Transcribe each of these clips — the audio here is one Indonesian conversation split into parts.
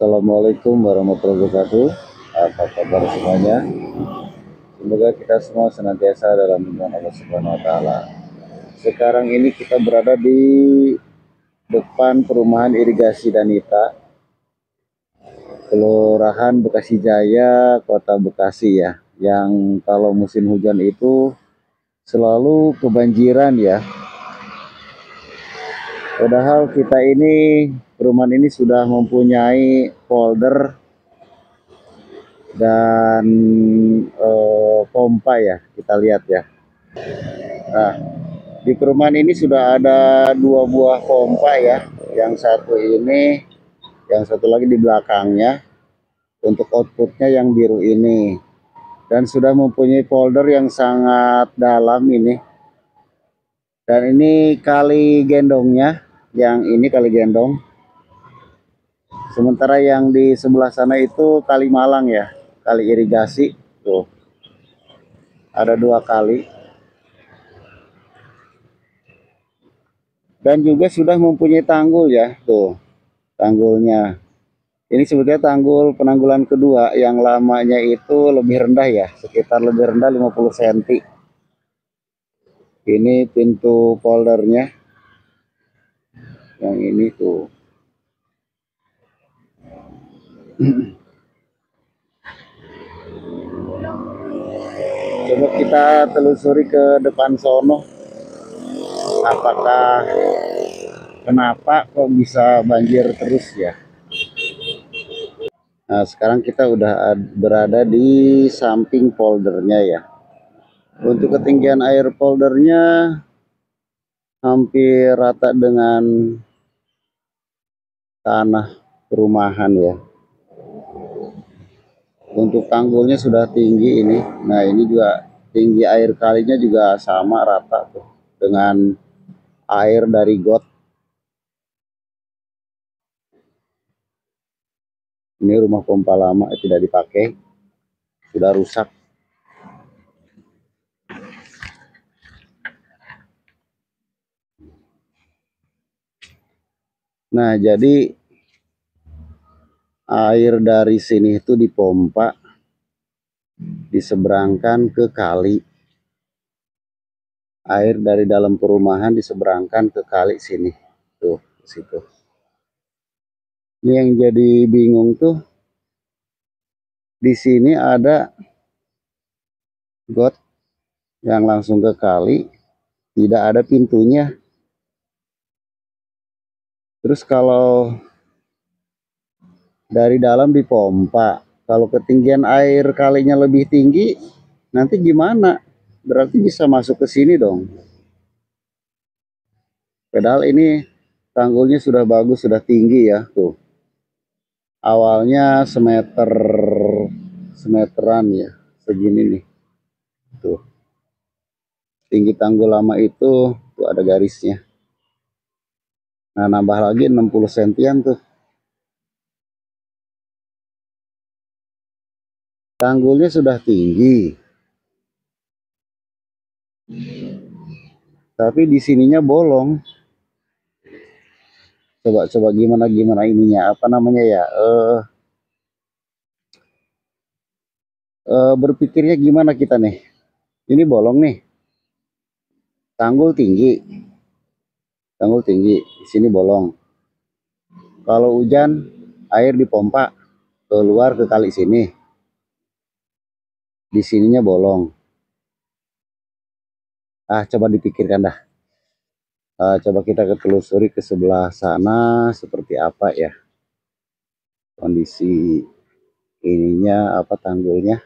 Assalamualaikum warahmatullahi wabarakatuh. Apa kabar semuanya? Semoga kita semua senantiasa dalam lindungan Allah Subhanahu wa taala. Sekarang ini kita berada di depan perumahan irigasi Danita, Kelurahan Bekasi Jaya, Kota Bekasi ya. Yang kalau musim hujan itu selalu kebanjiran ya. Padahal kita ini, perumahan ini sudah mempunyai folder dan pompa ya, kita lihat ya. Nah, di perumahan ini sudah ada 2 buah pompa ya. Yang satu ini, yang satu lagi di belakangnya. Untuk outputnya yang biru ini. Dan sudah mempunyai folder yang sangat dalam ini. Dan ini kali gendongnya. Yang ini kali gendong. Sementara yang di sebelah sana itu kali Malang ya. Kali irigasi. Tuh. Ada 2 kali. Dan juga sudah mempunyai tanggul ya. Tuh. Tanggulnya. Ini sebetulnya tanggul penanggulan kedua. Yang lamanya itu lebih rendah ya. Sekitar lebih rendah 50 cm. Ini pintu foldernya. Yang ini tuh. Coba kita telusuri ke depan sono. Apakah kenapa kok bisa banjir terus ya? Nah, sekarang kita udah berada di samping foldernya ya. Untuk ketinggian air foldernya hampir rata dengan tanah perumahan ya. Untuk tanggulnya sudah tinggi ini. Nah, ini juga tinggi air kalinya juga sama rata tuh dengan air dari got. Ini rumah pompa lama tidak dipakai, sudah rusak. Nah, jadi air dari sini itu dipompa, diseberangkan ke kali. Air dari dalam perumahan diseberangkan ke kali sini. Tuh, ke situ. Ini yang jadi bingung tuh. Di sini ada got yang langsung ke kali, tidak ada pintunya. Terus kalau dari dalam dipompa, kalau ketinggian air kalinya lebih tinggi, nanti gimana? Berarti bisa masuk ke sini dong. Padahal ini tanggulnya sudah bagus, sudah tinggi ya, tuh. Awalnya semeteran ya, segini nih. Tuh. Tinggi tanggul lama itu tuh ada garisnya. Nah, nambah lagi 60 sentian tuh. Tanggulnya sudah tinggi. Tapi di sininya bolong. Coba gimana ininya, apa namanya ya? Berpikirnya gimana kita nih? Ini bolong nih. Tanggul tinggi. Tanggul tinggi, di sini bolong. Kalau hujan, air dipompa keluar ke kali sini. Di sininya bolong. Coba dipikirkan dah. Coba kita telusuri ke sebelah sana seperti apa ya kondisi ininya, apa tanggulnya.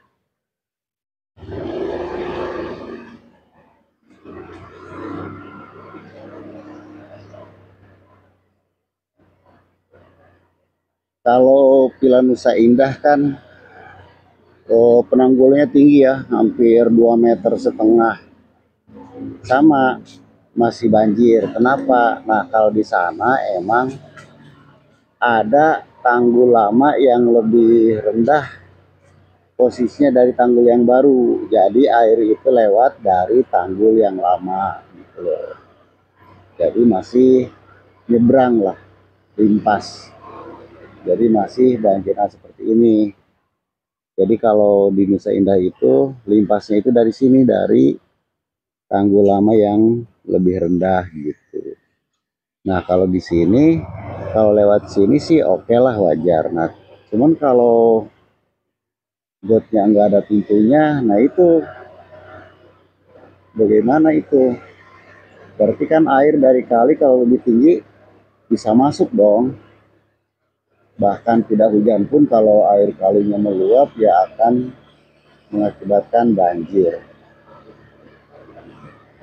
Kalau Villa Nusa Indah kan penanggulnya tinggi ya, hampir 2,5 meter. Sama, masih banjir. Kenapa? Nah, kalau di sana emang ada tanggul lama yang lebih rendah posisinya dari tanggul yang baru. Jadi air itu lewat dari tanggul yang lama gitu loh. Jadi masih nyebrang lah, limpas. Jadi masih banjirnya seperti ini. Jadi kalau di Nusa Indah itu limpasnya itu dari sini, dari Tanggul Lama yang lebih rendah gitu. Nah kalau di sini, kalau lewat sini sih oke lah, wajar. Nah cuman kalau gotnya nggak ada pintunya, nah itu bagaimana itu? Berarti kan air dari kali kalau lebih tinggi bisa masuk dong. Bahkan tidak hujan pun kalau air kalinya meluap ya akan mengakibatkan banjir.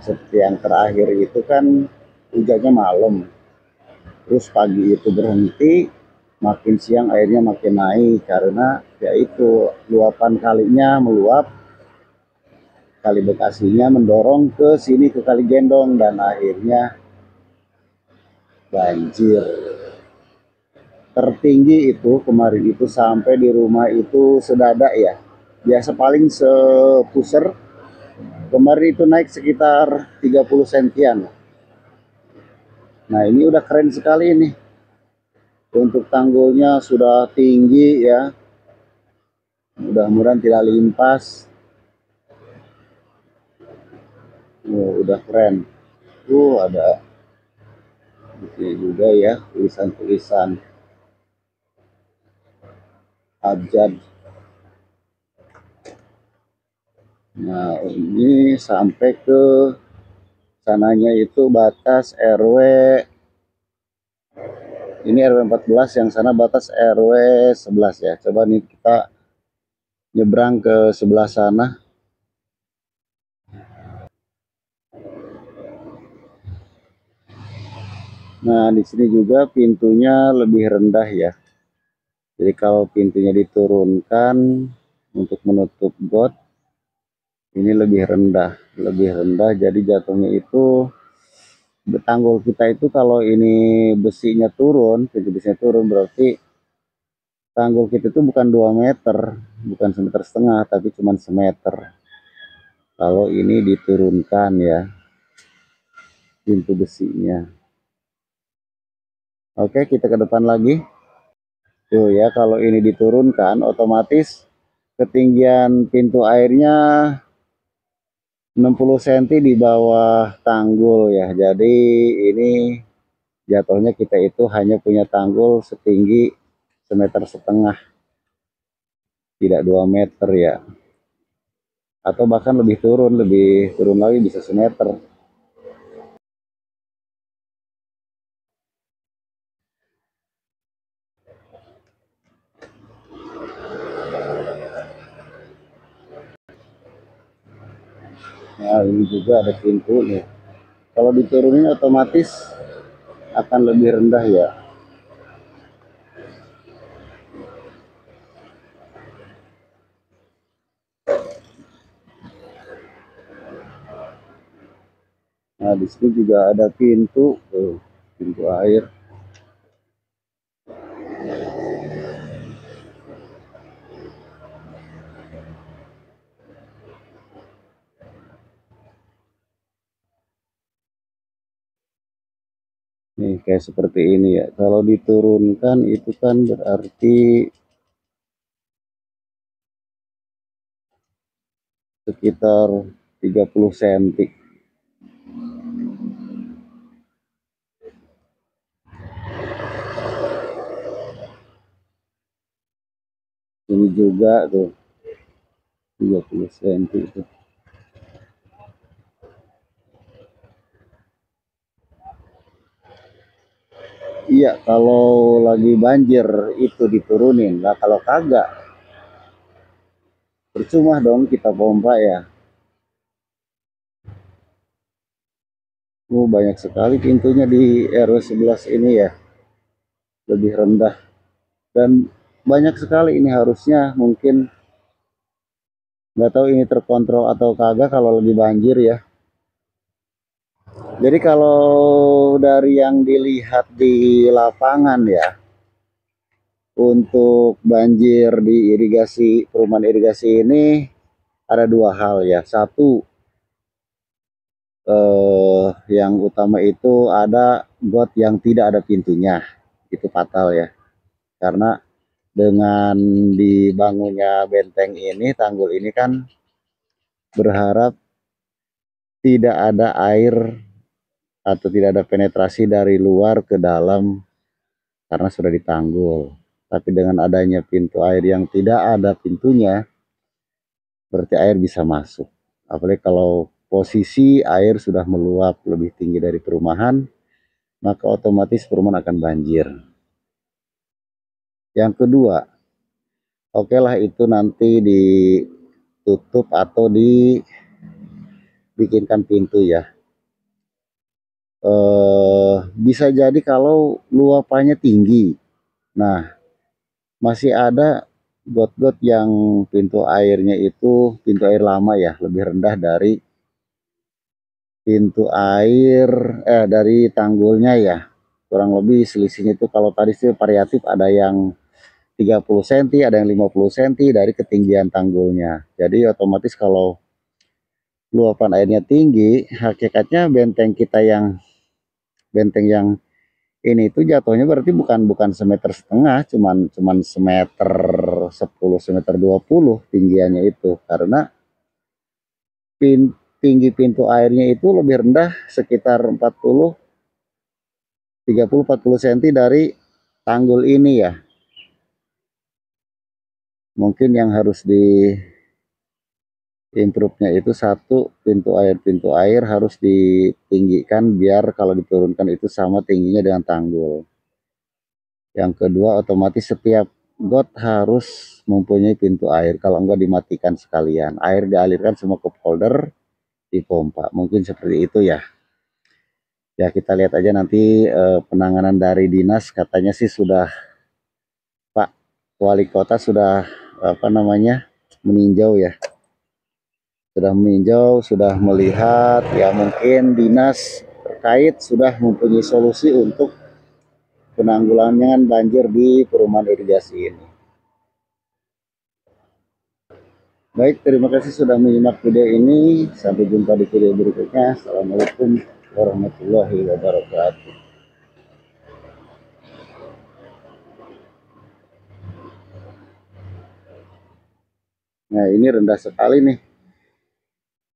Seperti yang terakhir itu kan hujannya malam, terus pagi itu berhenti, makin siang airnya makin naik karena yaitu luapan kalinya meluap, kali Bekasinya mendorong ke sini ke Kali Gendong dan akhirnya banjir. Tertinggi itu kemarin itu sampai di rumah itu sedada ya. Biasa paling sepuser, kemarin itu naik sekitar 30 sentian. Nah ini udah keren sekali ini. Untuk tanggulnya sudah tinggi ya. Mudah-mudahan tidak limpas. Udah keren. Ada ini juga ya tulisan-tulisan abjad. Nah ini sampai ke sananya itu batas RW. Ini RW 14, yang sana batas RW 11 ya. Coba nih kita nyebrang ke sebelah sana. Nah, di sini juga pintunya lebih rendah ya. Jadi kalau pintunya diturunkan untuk menutup got, ini lebih rendah. Jadi jatuhnya itu tanggul kita itu kalau ini besinya turun, pintu besinya turun berarti tanggul kita itu bukan 2 meter, bukan 1,5 meter, tapi cuma semeter. Kalau ini diturunkan ya pintu besinya. Oke, kita ke depan lagi. Tuh ya, kalau ini diturunkan otomatis ketinggian pintu airnya 60 cm di bawah tanggul ya. Jadi ini jatuhnya kita itu hanya punya tanggul setinggi 1,5 meter, tidak 2 meter ya. Atau bahkan lebih turun lagi bisa semeter. Nah ini juga ada pintunya. Kalau diturunin otomatis akan lebih rendah ya. Nah di sini juga ada pintu, tuh, pintu air. Nih kayak seperti ini ya. Kalau diturunkan itu kan berarti sekitar 30 cm. Ini juga tuh 30 cm itu. Iya, kalau lagi banjir itu diturunin. Nah, kalau kagak percuma dong kita pompa ya. Banyak sekali pintunya di RW 11 ini ya. Lebih rendah. Dan banyak sekali ini, harusnya mungkin nggak tahu ini terkontrol atau kagak kalau lagi banjir ya. Jadi kalau dari yang dilihat di lapangan ya, untuk banjir di irigasi, perumahan irigasi ini ada dua hal ya. Satu, yang utama itu ada got yang tidak ada pintunya, itu fatal ya. Karena dengan dibangunnya benteng ini, tanggul ini kan berharap tidak ada air atau tidak ada penetrasi dari luar ke dalam karena sudah ditanggul. Tapi dengan adanya pintu air yang tidak ada pintunya, berarti air bisa masuk. Apalagi kalau posisi air sudah meluap lebih tinggi dari perumahan, maka otomatis perumahan akan banjir. Yang kedua, oke lah itu nanti ditutup atau dibikinkan pintu ya. Bisa jadi kalau luapannya tinggi. Nah, masih ada got-got yang pintu airnya itu pintu air lama ya, lebih rendah dari pintu air dari tanggulnya ya. Kurang lebih selisihnya itu kalau tadi sih variatif, ada yang 30 cm, ada yang 50 cm dari ketinggian tanggulnya. Jadi otomatis kalau luapan airnya tinggi, hakikatnya benteng yang ini itu jatuhnya berarti bukan semeter setengah, cuman semeter 10, semeter 20 tinggiannya itu, karena tinggi pintu airnya itu lebih rendah sekitar 30-40 cm dari tanggul ini ya. Mungkin yang harus di improve-nya itu satu, pintu air harus ditinggikan biar kalau diturunkan itu sama tingginya dengan tanggul. Yang kedua, otomatis setiap got harus mempunyai pintu air, kalau enggak dimatikan sekalian, air dialirkan semua ke folder, dipompa. Mungkin seperti itu ya. Ya kita lihat aja nanti penanganan dari dinas, katanya sih sudah, Pak Wali Kota sudah apa namanya meninjau ya, sudah meninjau, sudah melihat ya, mungkin dinas terkait sudah mempunyai solusi untuk penanggulangan banjir di perumahan irigasi ini. Baik, terima kasih sudah menyimak video ini. Sampai jumpa di video berikutnya. Assalamualaikum warahmatullahi wabarakatuh. Nah, ini rendah sekali nih.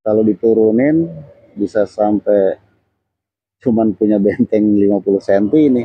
Kalau diturunin bisa sampai cuman punya benteng 50 cm ini.